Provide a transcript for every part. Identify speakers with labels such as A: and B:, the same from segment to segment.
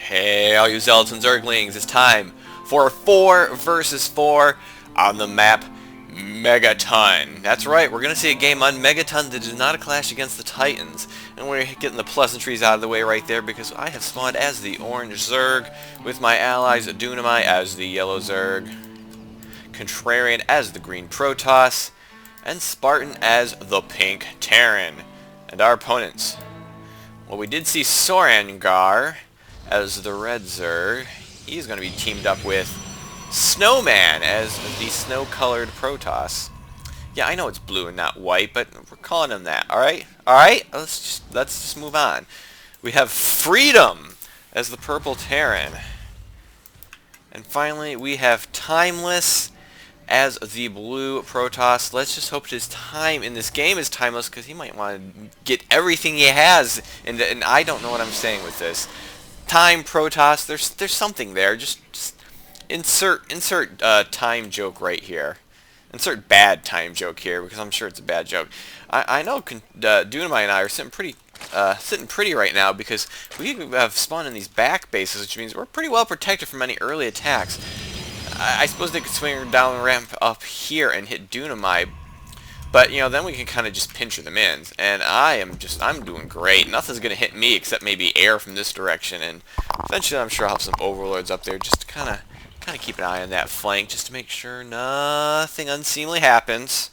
A: Hey, all you Zealots and Zerglings, it's time for 4 versus 4 on the map Megaton. That's right, we're going to see a game on Megaton that is not a clash against the Titans. And we're getting the pleasantries out of the way right there because I have spawned as the orange Zerg with my allies Dunamai as the yellow Zerg, Contrarian as the green Protoss, and Spartan as the pink Terran. And our opponents. Well, we did see Sorangar as the red Zerg. He's going to be teamed up with Snowman as the snow-colored Protoss. Yeah, I know it's blue and not white, but we're calling him that. All right, let's just move on. We have Freedom as the purple Terran, and finally we have Timeless as the blue Protoss. Let's just hope his time in this game is timeless, because he might want to get everything he has, and I don't know what I'm saying with this. Time Protoss, there's something there. Just insert time joke right here. Insert bad time joke here, because I'm sure it's a bad joke. I know Dunamai and I are sitting pretty right now, because we have spawned in these back bases, which means we're pretty well protected from any early attacks. I suppose they could swing down the ramp up here and hit Dunamai, but you know, then we can kind of just pincher them in. And I'm doing great. Nothing's gonna hit me except maybe air from this direction, and eventually I'm sure I'll have some overlords up there just to kind of keep an eye on that flank, just to make sure nothing unseemly happens.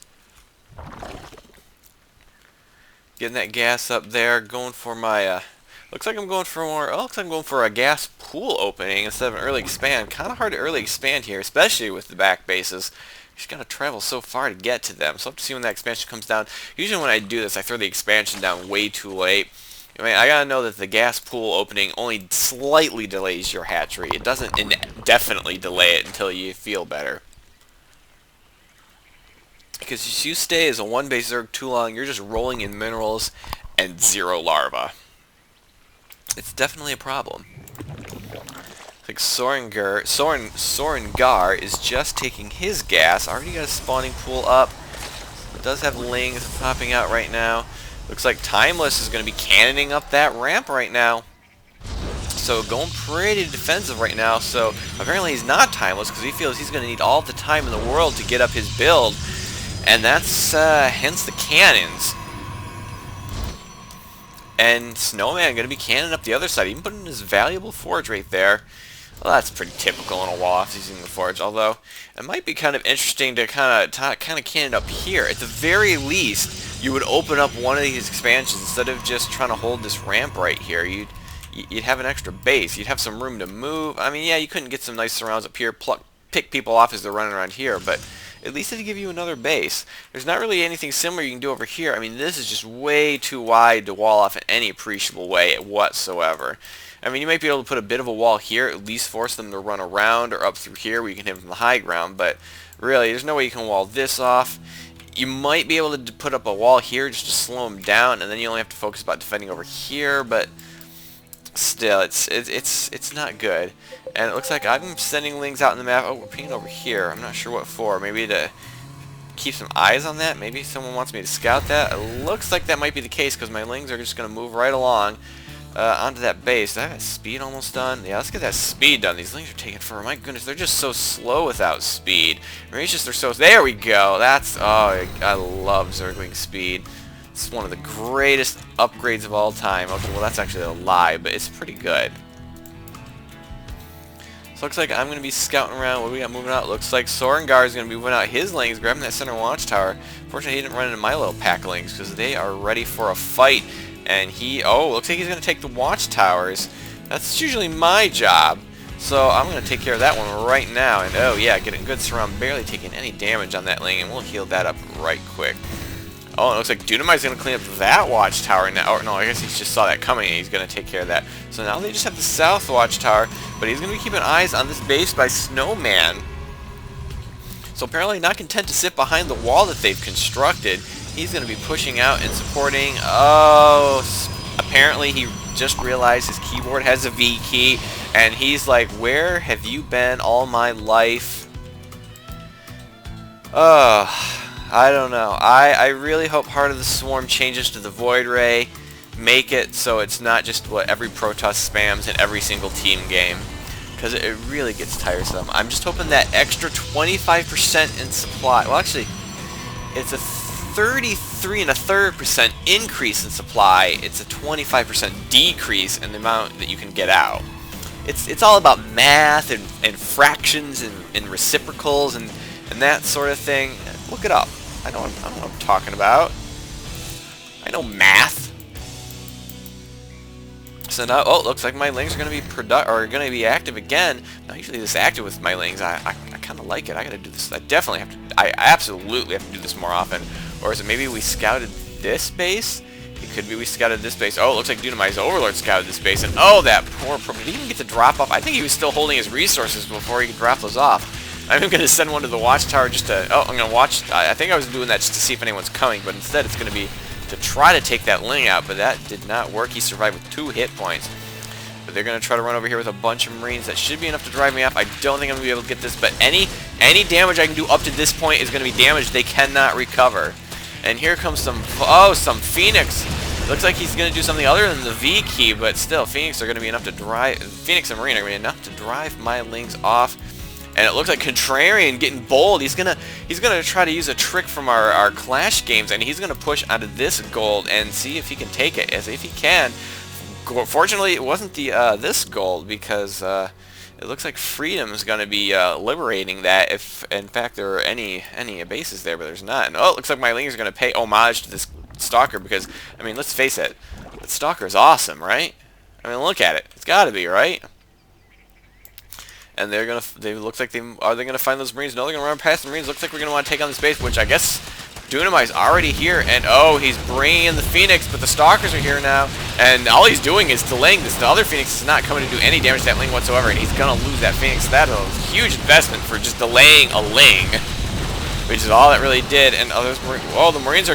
A: Getting that gas up there, going for my looks like I'm going for more. Oh, looks like I'm going for a gas pool opening instead of an early expand. Kind of hard to early expand here, especially with the back bases. You just gotta travel so far to get to them. So I'll have to see when that expansion comes down. Usually when I do this, I throw the expansion down way too late. I mean, I gotta know that the gas pool opening only slightly delays your hatchery. It doesn't indefinitely delay it until you feel better. Because if you stay as a one base Zerg too long, you're just rolling in minerals and 0 larva. It's definitely a problem. Like Sorangar is just taking his gas. Already got a spawning pool up. It does have lings popping out right now. Looks like Timeless is going to be cannoning up that ramp right now. So going pretty defensive right now. So apparently he's not Timeless, because he feels he's going to need all the time in the world to get up his build. And that's hence the cannons. And Snowman going to be cannon up the other side, even putting his valuable forge right there. Well, that's pretty typical in a wall if he's using the forge. Although it might be kind of interesting to kind of cannon up here. At the very least, you would open up one of these expansions instead of just trying to hold this ramp right here. You'd have an extra base. You'd have some room to move. I mean, yeah, you couldn't get some nice surrounds up here, pick people off as they're running around here, but at least it'd give you another base. There's not really anything similar you can do over here. I mean, this is just way too wide to wall off in any appreciable way whatsoever. I mean, you might be able to put a bit of a wall here, at least force them to run around, or up through here where you can hit them from the high ground, but really, there's no way you can wall this off. You might be able to put up a wall here just to slow them down, and then you only have to focus about defending over here, but still, it's not good. And it looks like I'm sending lings out in the map. Oh, we're pinging over here. I'm not sure what for. Maybe to keep some eyes on that. Maybe someone wants me to scout that. It looks like that might be the case, because my lings are just going to move right along onto that base. Is that speed almost done? Yeah, let's get that speed done. These lings are taking forever. My goodness, they're just so slow without speed. Maybe it's just they're so... There we go. That's... Oh, I love Zergling speed. It's one of the greatest upgrades of all time. Okay, well, that's actually a lie, but it's pretty good. So looks like I'm going to be scouting around. What do we got moving out? Looks like Sorangar is going to be moving out his lings, grabbing that center watchtower. Fortunately, he didn't run into my little pack of lings, because they are ready for a fight. And looks like he's going to take the watchtowers. That's usually my job. So I'm going to take care of that one right now. And oh yeah, getting good surround, barely taking any damage on that ling, and we'll heal that up right quick. Oh, it looks like Dunamai's going to clean up that watchtower now. Or no, I guess he just saw that coming and he's going to take care of that. So now they just have the south watchtower, but he's going to be keeping eyes on this base by Snowman. So apparently not content to sit behind the wall that they've constructed, he's going to be pushing out and supporting. Oh, apparently he just realized his keyboard has a V key, and he's like, where have you been all my life? I don't know. I really hope Heart of the Swarm changes to the Void Ray. make it so it's not just what every Protoss spams in every single team game, because it really gets tiresome. I'm just hoping that extra 25% in supply. Well, actually, it's a 33.33% increase in supply. It's a 25% decrease in the amount that you can get out. It's all about math and fractions and reciprocals and that sort of thing. Look it up. I know what I'm talking about. I know math. So now, oh, it looks like my lings are going to be active again. Not usually this active with my lings. I kind of like it. I got to do this. I definitely have to. I absolutely have to do this more often. Or is it maybe we scouted this base? It could be we scouted this base. Oh, it looks like Dunamai's Overlord scouted this base. And oh, that poor... Did he even get to drop off? I think he was still holding his resources before he could drop those off. I'm going to send one to the watchtower just to... Oh, I'm going to watch... I think I was doing that just to see if anyone's coming. But instead it's going to be to try to take that ling out. But that did not work. He survived with 2 hit points. But they're going to try to run over here with a bunch of Marines. That should be enough to drive me off. I don't think I'm going to be able to get this. But any damage I can do up to this point is going to be damage they cannot recover. And here comes some Phoenix. Looks like he's going to do something other than the V key, but still, Phoenix are going to be enough to drive. Phoenix and Marine are going to be enough to drive my lings off. And it looks like Contrarian getting bold. He's gonna try to use a trick from our Clash games, and he's gonna push out of this gold and see if he can take it. As if he can. Fortunately, it wasn't the this gold, because it looks like Freedom is going to be liberating that if, in fact, there are any bases there, but there's not. And, oh, it looks like my lings are going to pay homage to this Stalker because, I mean, let's face it, the Stalker is awesome, right? I mean, look at it. It's got to be, right? And they look like are they gonna find those Marines? No, they're gonna run past the Marines. Looks like we're gonna want to take on this base, which I guess Dunamai's already here. And oh, he's bringing in the Phoenix, but the Stalkers are here now. And all he's doing is delaying this. The other Phoenix is not coming to do any damage to that Ling whatsoever, and he's gonna lose that Phoenix. That's a huge investment for just delaying a Ling, which is all that really did. And the Marines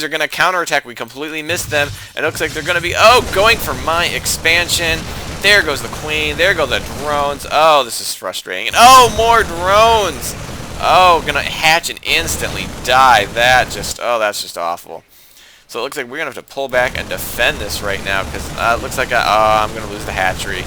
A: are gonna counterattack. We completely missed them. And it looks like they're gonna be going for my expansion. There goes the Queen. There go the drones. Oh, this is frustrating. And oh, more drones. Oh, gonna hatch and instantly die. That's just awful. So it looks like we're gonna have to pull back and defend this right now because it looks like I'm gonna lose the hatchery.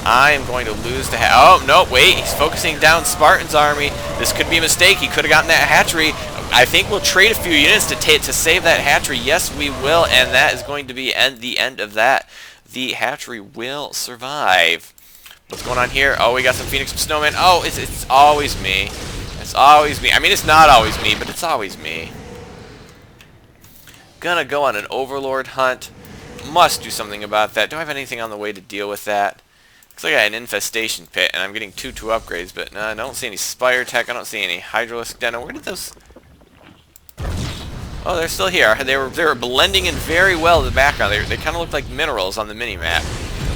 A: I am going to lose the oh no, wait, he's focusing down Spartan's army. This could be a mistake. He could have gotten that hatchery. I think we'll trade a few units to save that hatchery. Yes, we will, and that is going to be the end of that. The hatchery will survive. What's going on here? Oh, we got some Phoenix, some Snowman. Oh, it's always me. It's always me. I mean, it's not always me, but it's always me. Gonna go on an Overlord hunt. Must do something about that. Do I have anything on the way to deal with that? Looks like I had an infestation pit, and I'm getting 2 upgrades, but no, I don't see any Spire Tech. I don't see any Hydralisk Deno. Where did those... Oh, they're still here. They were blending in very well in the background. They kind of look like minerals on the mini-map.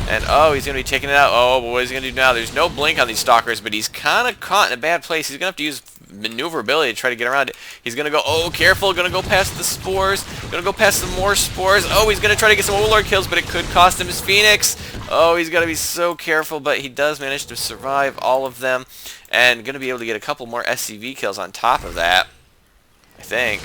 A: And, oh, he's going to be taking it out. Oh, but what is he going to do now? There's no blink on these Stalkers, but he's kind of caught in a bad place. He's going to have to use maneuverability to try to get around it. He's going to go, oh, careful. Going to go past the spores. Going to go past some more spores. Oh, he's going to try to get some Overlord kills, but it could cost him his Phoenix. Oh, he's got to be so careful, but he does manage to survive all of them. And going to be able to get a couple more SCV kills on top of that, I think.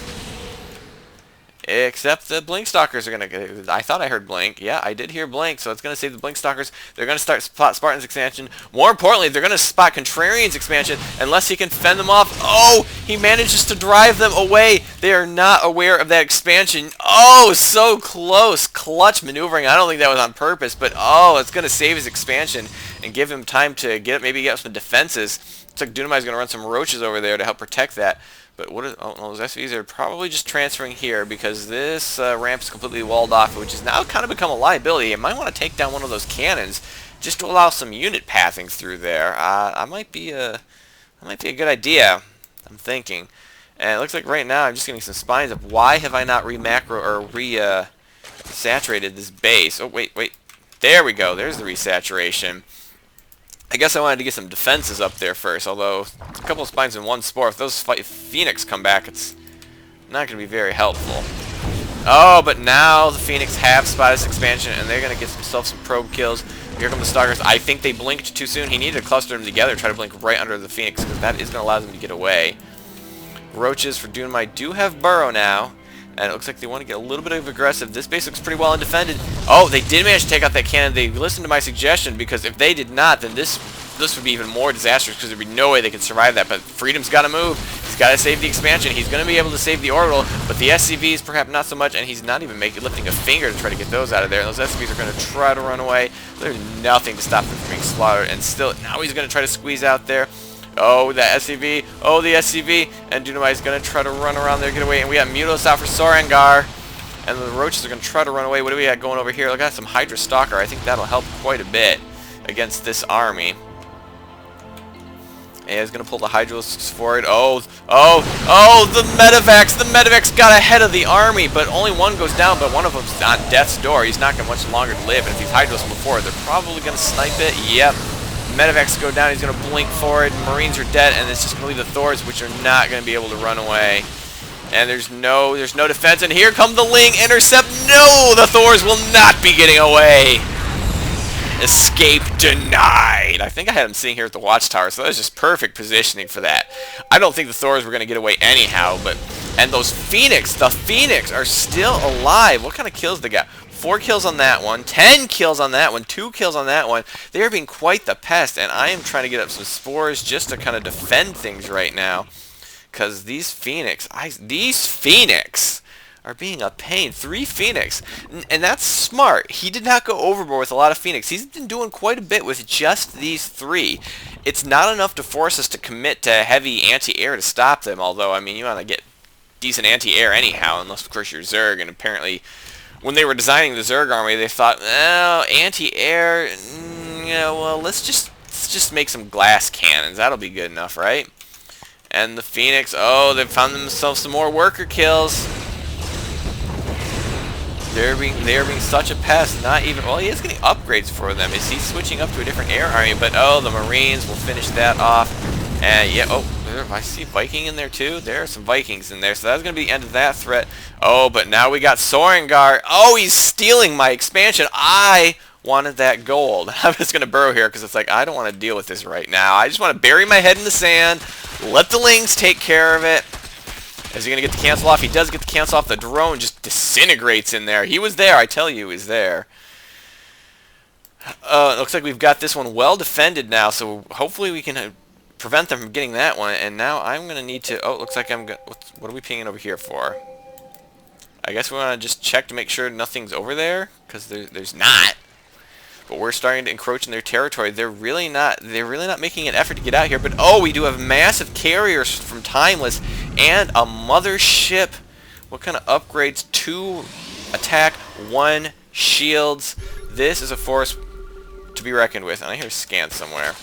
A: Except the Blink Stalkers are going to... I thought I heard Blink. Yeah, I did hear Blink, so it's going to save the Blink Stalkers. They're going to start spot Spartan's expansion. More importantly, they're going to spot Contrarian's expansion unless he can fend them off. Oh, he manages to drive them away. They are not aware of that expansion. Oh, so close. Clutch maneuvering. I don't think that was on purpose, but oh, it's going to save his expansion and give him time to maybe get some defenses. Looks like Dunamai's going to run some roaches over there to help protect that. But those SVs are probably just transferring here because this ramp is completely walled off, which has now kind of become a liability. I might want to take down one of those cannons just to allow some unit pathing through there. That might be a good idea. I'm thinking. And it looks like right now I'm just getting some spines of why have I not saturated this base? Oh wait, there we go. There's the resaturation. I guess I wanted to get some defenses up there first, although a couple of spines and 1 spore. If those Phoenix come back, it's not going to be very helpful. Oh, but now the Phoenix have spotted this expansion, and they're going to get themselves some probe kills. Here come the Stalkers. I think they blinked too soon. He needed to cluster them together, try to blink right under the Phoenix, because that is going to allow them to get away. Roaches for Dunamai do have Burrow now. And it looks like they want to get a little bit of aggressive. This base looks pretty well undefended. Oh, they did manage to take out that cannon. They listened to my suggestion, because if they did not, then this would be even more disastrous, because there'd be no way they could survive that. But Freedom's got to move. He's got to save the expansion. He's going to be able to save the orbital, but the SCVs perhaps not so much, and he's not even lifting a finger to try to get those out of there. And those SCVs are going to try to run away. There's nothing to stop them from being slaughtered, and still, now he's going to try to squeeze out there. Oh, the SCV. Oh, the SCV. And Dunamite is going to try to run around there, get away. And we got Mutos out for Sorangar. And the Roaches are going to try to run away. What do we got going over here? I got some Hydra Stalker. I think that'll help quite a bit against this army. And he's going to pull the Hydralisks forward. Oh, the Medivacs. The Medivacs got ahead of the army, but only one goes down, but one of them's on death's door. He's not going to much longer to live. And if he's Hydralisks before, they're probably going to snipe it. Yep. Medivacs go down, he's going to blink forward, Marines are dead, and it's just going to leave the Thors, which are not going to be able to run away. And there's no defense, and here come the Ling, intercept, no! The Thors will not be getting away! Escape denied! I think I had him sitting here at the watchtower, so that was just perfect positioning for that. I don't think the Thors were going to get away anyhow, but... And those Phoenix, the Phoenix are still alive. What kind of kills they got? 4 kills on that one, 10 kills on that one, 2 kills on that one. They are being quite the pest, and I am trying to get up some spores just to kind of defend things right now. Because these Phoenix are being a pain. 3 Phoenix. And that's smart. He did not go overboard with a lot of Phoenix. He's been doing quite a bit with just these 3. It's not enough to force us to commit to heavy anti-air to stop them, although, I mean, you want to get decent anti-air anyhow, unless, of course, you're Zerg, and apparently... When they were designing the Zerg army, they thought, oh, anti-air, yeah, well, let's just make some glass cannons. That'll be good enough, right? And the Phoenix, oh, they've found themselves some more worker kills. They're being such a pest. Not even, well, he is getting upgrades for them. Is he switching up to a different air army? But, oh, the Marines will finish that off. And, yeah, oh, I see Viking in there too. There are some Vikings in there, so that's going to be the end of that threat. Oh, but now we got Sorangar. Oh, he's stealing my expansion. I wanted that gold. I'm just going to burrow here because it's like, I don't want to deal with this right now. I just want to bury my head in the sand, let the Lings take care of it. Is he going to get the cancel off? He does get the cancel off. The drone just disintegrates in there. He was there. I tell you, he was there. It looks like we've got this one well defended now, so hopefully we can... prevent them from getting that one, and now I'm going to need to... Oh, it looks like I'm going to... What are we pinging over here for? I guess we want to just check to make sure nothing's over there, because there's not. But we're starting to encroach in their territory. They're really not making an effort to get out here, but oh, we do have massive carriers from Timeless, and a mothership. What kind of upgrades? 2 attack, 1 shields. This is a force to be reckoned with, and I hear a scan somewhere.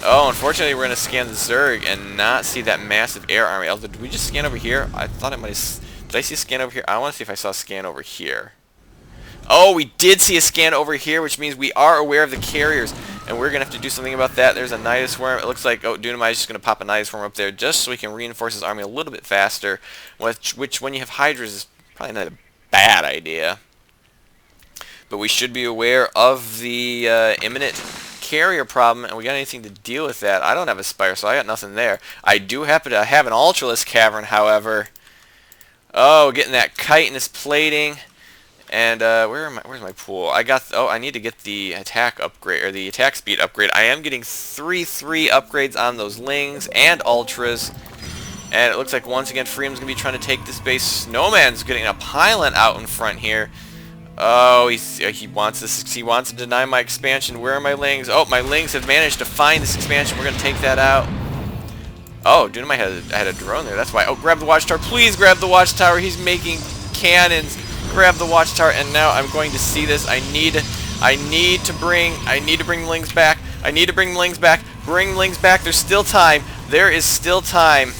A: Oh, unfortunately, we're going to scan the Zerg and not see that massive air army. Although, did we just scan over here? I thought I might have... Did I see a scan over here? I want to see if I saw a scan over here. Oh, we did see a scan over here, which means we are aware of the carriers. And we're going to have to do something about that. There's a Nidus Worm. It looks like, oh, Dunamite is just going to pop a Nidus Worm up there just so we can reinforce his army a little bit faster. Which when you have Hydras, is probably not a bad idea. But we should be aware of the imminent... carrier problem, and we got anything to deal with that. I don't have a Spire, so I got nothing there. I do happen to have an Ultralisk Cavern, however. Oh, getting that chitinous plating. And where's my pool? I need to get the attack upgrade, or the attack speed upgrade. I am getting 3 upgrades on those Lings and Ultras. And it looks like once again Freedom's gonna be trying to take this base. Snowman's getting a pylon out in front here. Oh, he wants this. He wants to deny my expansion. Where are my Lings? Oh, my Lings have managed to find this expansion. We're going to take that out. Oh, Dunamite had a drone there. That's why. Oh, grab the watchtower. Please grab the watchtower. He's making cannons. Grab the watchtower. And now I'm going to see this. I need to bring Lings back. I need to bring Lings back. Bring Lings back. There's still time. There is still time.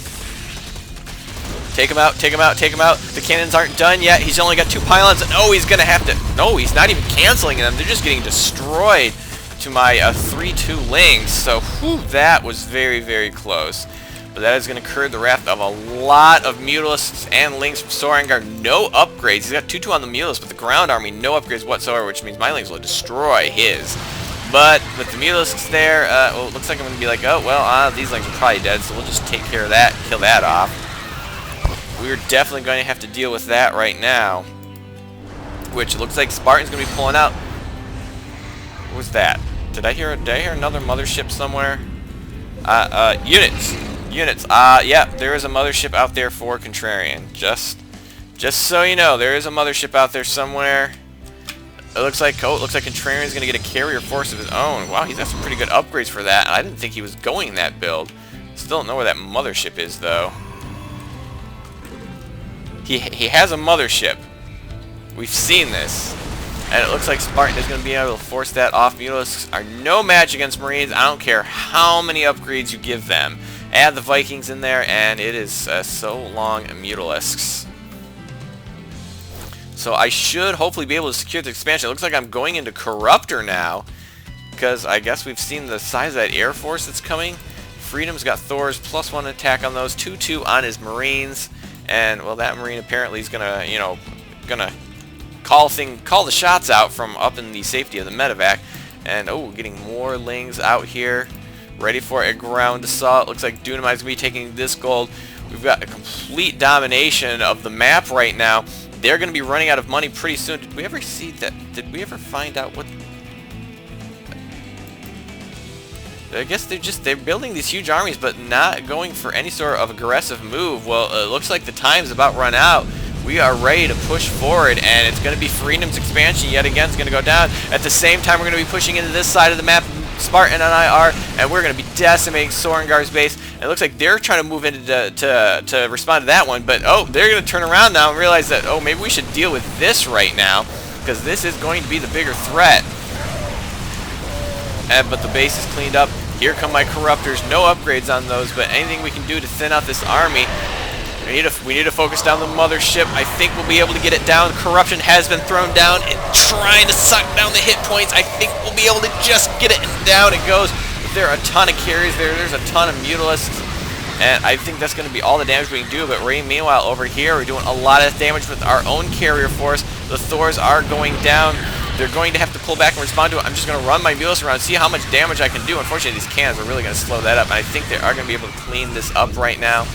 A: Take him out, take him out, take him out. The cannons aren't done yet. He's only got 2 pylons. And oh, he's going to have to... No, he's not even canceling them. They're just getting destroyed to my 3-2 Lings. So, whew, that was very, very close. But that is going to incur the wrath of a lot of Mutalisks and Lings from Sorangar. No upgrades. He's got 2-2 on the Mutalisks, but the ground army, no upgrades whatsoever, which means my Lings will destroy his. But with the Mutalisks there, well, it looks like I'm going to be like, oh, well, these Lings are probably dead, so we'll just take care of that, kill that off. we're definitely going to have to deal with that right now. Which looks like Spartan's going to be pulling out. What was that? Did I hear another mothership somewhere? Units. Yeah, there is a mothership out there for Contrarian. Just so you know, there is a mothership out there somewhere. It looks like Contrarian's going to get a carrier force of his own. Wow, he's got some pretty good upgrades for that. I didn't think he was going that build. Still don't know where that mothership is, though. He has a mothership. We've seen this. And it looks like Spartan is going to be able to force that off. Mutalisks are no match against Marines. I don't care how many upgrades you give them. Add the Vikings in there, and it is so long Mutalisks. So I should hopefully be able to secure the expansion. It looks like I'm going into Corruptor now, because I guess we've seen the size of that Air Force that's coming. Freedom's got Thor's +1 attack on those, 2/2 on his Marines, and well, that Marine apparently is gonna, you know, call the shots out from up in the safety of the medevac. And oh, getting more Lings out here, ready for a ground assault. Looks like Dunamite's gonna be taking this gold. We've got a complete domination of the map right now. They're going to be running out of money pretty soon. Did we ever see that? Did we ever find out what? I guess they're building these huge armies, but not going for any sort of aggressive move. Well, it looks like the time's about run out. We are ready to push forward, and it's going to be Freedom's expansion yet again. It's going to go down. At the same time, we're going to be pushing into this side of the map. Spartan and I are, and we're going to be decimating Sorengar's base. And it looks like they're trying to move into to respond to that one, but oh, they're going to turn around now and realize that, oh, maybe we should deal with this right now, because this is going to be the bigger threat. But the base is cleaned up. Here come my Corruptors. No upgrades on those, but anything we can do to thin out this army. We need to focus down the mothership. I think we'll be able to get it down. Corruption has been thrown down and trying to suck down the hit points. I think we'll be able to just get it, and down it goes. But there are a ton of carries there. There's a ton of Mutalisks, and I think that's going to be all the damage we can do. But meanwhile, over here, we're doing a lot of damage with our own carrier force. The Thors are going down. They're going to have to pull back and respond to it. I'm just going to run my Mutalisks around, see how much damage I can do. Unfortunately, these cannons are really going to slow that up, and I think they are going to be able to clean this up right now.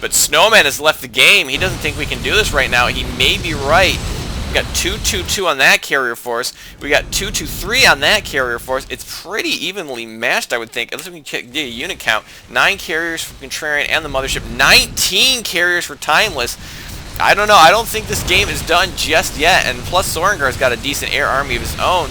A: But Snowman has left the game. He doesn't think we can do this right now. He may be right. We got 2-2-2 on that carrier force. We got 2-2-3 on that carrier force. It's pretty evenly matched, I would think. Unless we can get a unit count. 9 carriers for Contrarian and the mothership. 19 carriers for Timeless. I don't know. I don't think this game is done just yet. And plus, Sorengar's got a decent air army of his own.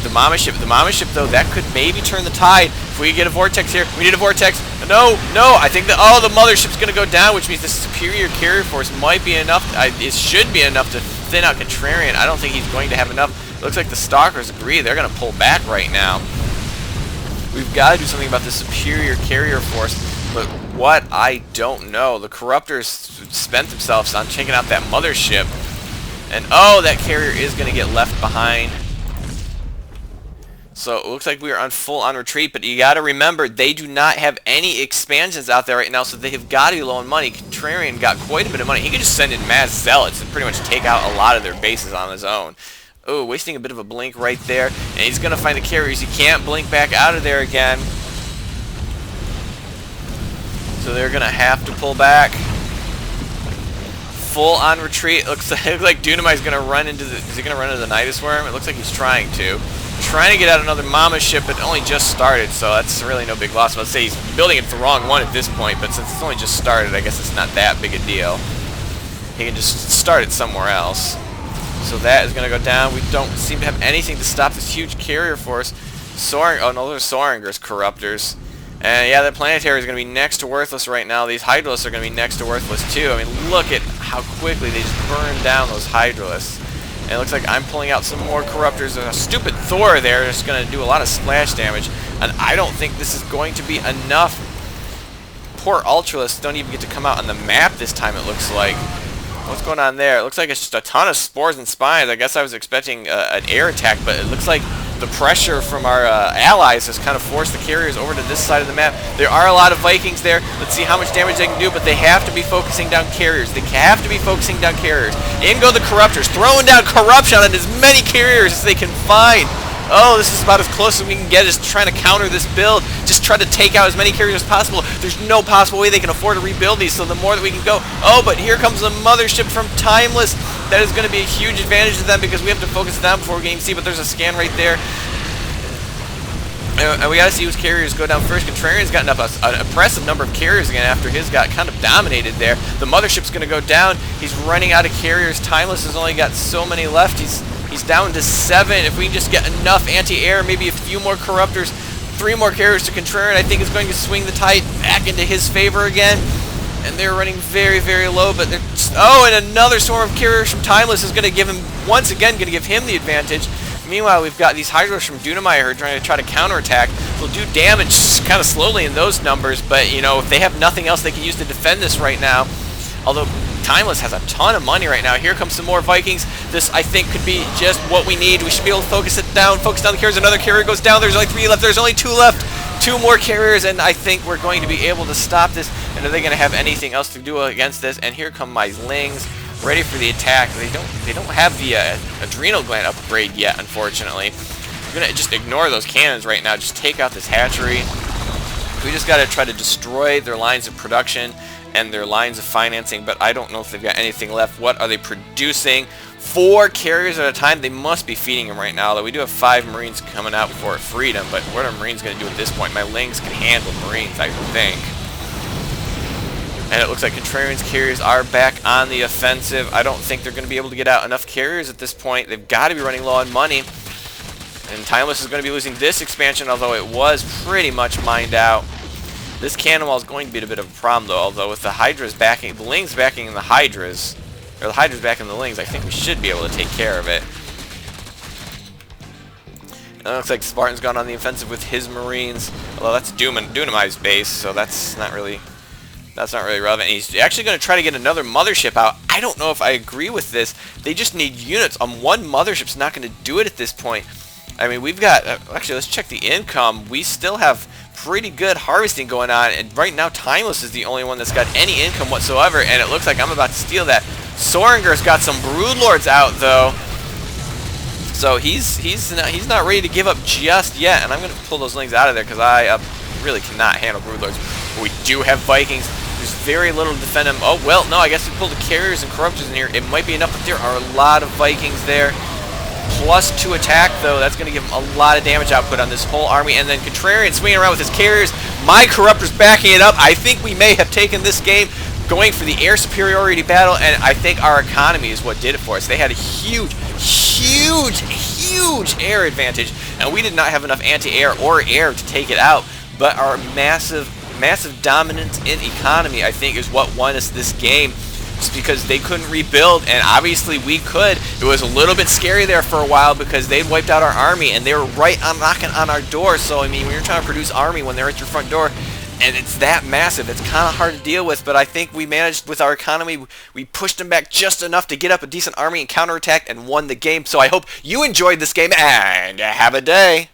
A: The Mammoth though, that could maybe turn the tide. If we get a vortex here, we need a vortex. No, I think that, oh, the mothership's going to go down, which means the superior carrier force might be enough. It should be enough to thin out Contrarian. I don't think he's going to have enough. It looks like the Stalkers agree. They're going to pull back right now. We've got to do something about the superior carrier force. But what, I don't know. The Corruptors spent themselves on taking out that mothership. And oh, that carrier is going to get left behind. So it looks like we are on full-on retreat, but you got to remember, they do not have any expansions out there right now, so they have got to be low on money. Contrarian got quite a bit of money. He could just send in mass zealots and pretty much take out a lot of their bases on his own. Oh, wasting a bit of a blink right there, and he's going to find the carriers. He can't blink back out of there again. So they're going to have to pull back. Full-on retreat. Looks like Dunamite's going to run into the... Is he going to run into the Nidus Worm? It looks like he's trying to. Trying to get out another Mammoth ship, but only just started, so that's really no big loss. Let's say he's building it the wrong one at this point, but since it's only just started, I guess it's not that big a deal. He can just start it somewhere else. So that is going to go down. We don't seem to have anything to stop this huge carrier force. Oh no, there's Sorengar's Corruptors. And yeah, the planetary is going to be next to worthless right now. These Hydralisks are going to be next to worthless too. I mean, look at how quickly they just burn down those Hydralisks. And it looks like I'm pulling out some more Corruptors. There's a stupid Thor there that's going to do a lot of splash damage. And I don't think this is going to be enough. Poor Ultralisks don't even get to come out on the map this time, it looks like. What's going on there? It looks like it's just a ton of spores and spines. I guess I was expecting an air attack, but it looks like the pressure from our allies has kind of forced the carriers over to this side of the map. There are a lot of Vikings there. Let's see how much damage they can do, but they have to be focusing down carriers. They have to be focusing down carriers. In go the Corruptors, throwing down corruption on as many carriers as they can find. Oh, this is about as close as we can get, just trying to counter this build. Just try to take out as many carriers as possible. There's no possible way they can afford to rebuild these, so the more that we can go. Oh, but here comes the mothership from Timeless. That is going to be a huge advantage to them because we have to focus down before game C, but there's a scan right there. And we got to see whose carriers go down first. Contrarian's gotten up an impressive number of carriers again after his got kind of dominated there. The mothership's going to go down. He's running out of carriers. Timeless has only got so many left. He's down to 7. If we can just get enough anti-air, maybe a few more corruptors, 3 more carriers to Contrarian, I think is going to swing the tide back into his favor again. And they're running very, very low, but they're oh, and another swarm of carriers from Timeless is going to give him, once again, going to give him the advantage. Meanwhile, we've got these Hydros from Dunamire who are trying to counterattack. They'll do damage kind of slowly in those numbers, but, you know, if they have nothing else they can use to defend this right now, although Timeless has a ton of money right now. Here comes some more Vikings. This, I think, could be just what we need. We should be able to focus it down, focus down the carriers. Another carrier goes down. There's only 3 left. There's only 2 left. 2 more carriers, and I think we're going to be able to stop this. And are they going to have anything else to do against this? And here come my Lings, ready for the attack. They don't have the adrenal gland upgrade yet, unfortunately. We're going to just ignore those cannons right now. Just take out this hatchery. We just got to try to destroy their lines of production and their lines of financing, but I don't know if they've got anything left. What are they producing? 4 carriers at a time. They must be feeding them right now, although we do have 5 Marines coming out before freedom, but what are Marines going to do at this point? My Lings can handle Marines, I think. And it looks like Contrarian's carriers are back on the offensive. I don't think they're going to be able to get out enough carriers at this point. They've got to be running low on money. And Timeless is going to be losing this expansion, although it was pretty much mined out. This cannon wall is going to be a bit of a problem, though, although with the Hydras backing, the Lings backing in the Hydras, or the Hydras backing the Lings, I think we should be able to take care of it. And it looks like Spartan's gone on the offensive with his Marines, although that's Dunamire's base, so that's not really relevant. And he's actually going to try to get another mothership out. I don't know if I agree with this. They just need units. One mothership's not going to do it at this point. I mean, we've got, actually, let's check the income. We still have pretty good harvesting going on, and right now Timeless is the only one that's got any income whatsoever, and it looks like I'm about to steal that. Soringer's got some Broodlords out, though, so he's not ready to give up just yet, and I'm going to pull those Lings out of there because I really cannot handle Broodlords. But we do have Vikings. There's very little to defend them. Oh, well, no, I guess we pulled the carriers and corruptors in here. It might be enough, but there are a lot of Vikings there. +2 attack, though. That's going to give him a lot of damage output on this whole army. And then Contrarian swinging around with his carriers. My Corruptor's backing it up. I think we may have taken this game going for the air superiority battle, and I think our economy is what did it for us. They had a huge air advantage, and we did not have enough anti-air or air to take it out. But our massive dominance in economy, I think, is what won us this game. Because they couldn't rebuild, and obviously we could. It was a little bit scary there for a while because they wiped out our army, and they were right on knocking on our door. So I mean, when you're trying to produce army when they're at your front door, and it's that massive, it's kind of hard to deal with. But I think we managed with our economy. We pushed them back just enough to get up a decent army and counterattacked and won the game. So I hope you enjoyed this game and have a day.